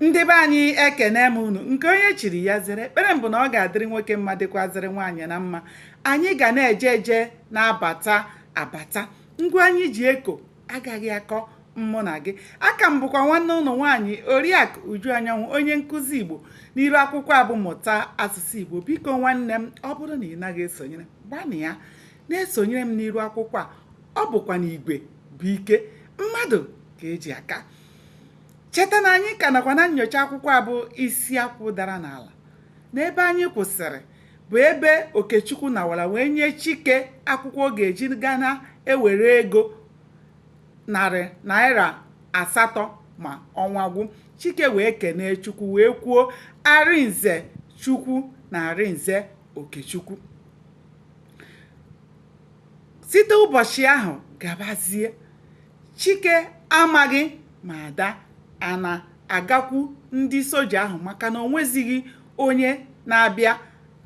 Ndị be anyị ekene m unu nke onye chiri ya zere. Ekpere m bụ na ọ ga-adịrị nwoke mma dịkwazịrị nwaanyị na mma. Anyị ga na-eje eje na-abata abata. Ngwa anyị ji eko agaghị akọ mmụ na gị. Aka m bụkwa nwanne ụlọ nwaanyị Oriakụ Uju Anyanwụ, onye nkụzi Igbo n'iru akwụkwọ abụ mmụta asụsụ Igbo. Biko nwanne m, ọ bụrụ na ị naghị esonyere gbanị ya na-esonyere m n'iru akwụkwọ a. Ọ bụkwa na igwe bụ ike, mmadụ ka eji aka. Cheta na anyị ka nakwa na nnyocha akwụkwọ a bụ isi akwụ dara n'ala. N'ebe anyị kwụsịrị bụ ebe Okechukwu nawara wee nye Chike akwụkwọ ọ ga-eji ga na-ewere ego $800 ma ọnwa gwụ. Chike wee kenee Chukwu wee kwuo Arinze Chukwu na Arinze Okechukwu. Site ụbọchị ahụ gabazie, Chike amaghị ma Ada a na-agakwu ndị soja ahụ maka na o nwezighị onye na-abịa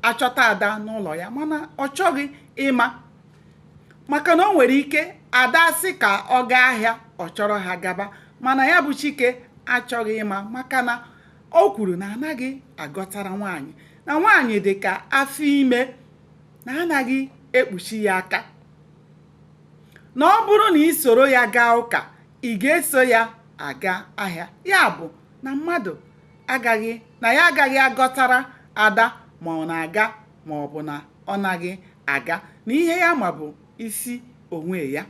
achọta Ada n'ụlọ ya, mana ọ chọghị ịma maka na o nwere ike Ada sị ka ọ gaa ahịa ọ chọrọ ha gaba, mana ya bụ Chike achọghị ịma maka na o kwuru na anaghị agọtara nwaanyị, na nwaanyị dị ka afọ ime na anaghị ekpuchi ya aka, na ọ bụrụ na ị soro ya gaa ụka ị ga-eso ya aga ahịa. Ya bụ na mmadụ agaghị agọtara Ada ma ọ na-aga ma ọ bụ na ọ naghị aga, na ihe ya ma bụ isi onwe ya.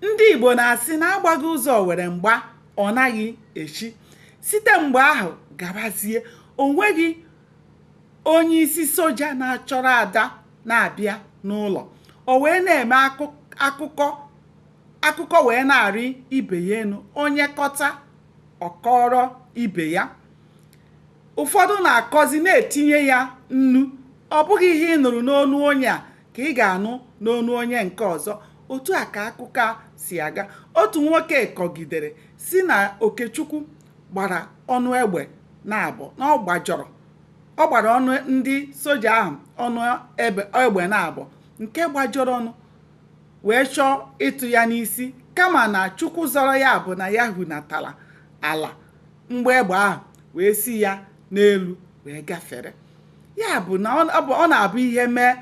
Ndị Igbo na-asị na agbaghị ụzọ were mgba ọ naghị echi. Site mgbe ahụ gabazie, o nweghị onye isi soja na-achọrọ Ada na-abịa n'ụlọ. O wee na-eme akụkọ wee na-arị ibe ya enu, onye kọta ọkọrọ ibe ya. Ụfọdụ na-akọzi na-etinye ya nnu. Ọ bụghị ihe ị nụrụ n'onu onye a ka ị ga-anụ n'onu onye nke ọzọ. Otu a ka akụkọ a si aga. Otu nwoke kọgidere si na Okechukwu gbara ọnụ egbe na-abọ na ọ gbara ọnụ ndị soja ahụ ọnụ egbe na-abọ, nke gbajọrọ ọnụ wee chọọ ịtụ ya n'isi, kama na Chukwu zọrọ ya bụ na ya hunatara ala mgbe egbe ahụ wee si ya n'elu wee gafere. Ya bụ na ọ na-abụ ihe mee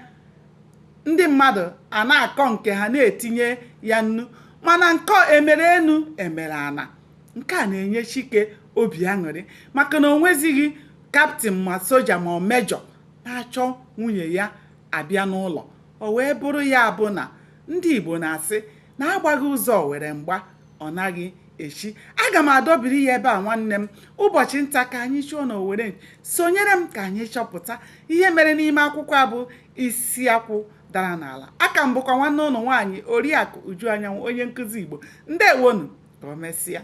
ndị mmadụ a na-akọ nke ha na-etinye ya nnu, mana nke emere enu emere ana. Nke a na-enye Chike obi aṅụrị maka na o nwezighị kaptịn ma soja ma mejọ na-achọ nwunye ya abịa n'ụlọ. O wee bụrụ ya bụ na ndị Igbo na-asị na agbaghị ụzọ were mgba ọ naghị echi. Aga m adọbiri ya ebe a nwanne m. Ụbọchị nta ka anyị chụọ na Owere. Sonyere m ka anyị chọpụta ihe mere n'ime akwụkwọ a bụ isi akwụ dara n'ala. Aka m bụkwa nwanne ụlọ nwaanyị Oriakụ Uju Anyanwụ, onye nkụzi Igbo. Ndewonu, ka o mesịa.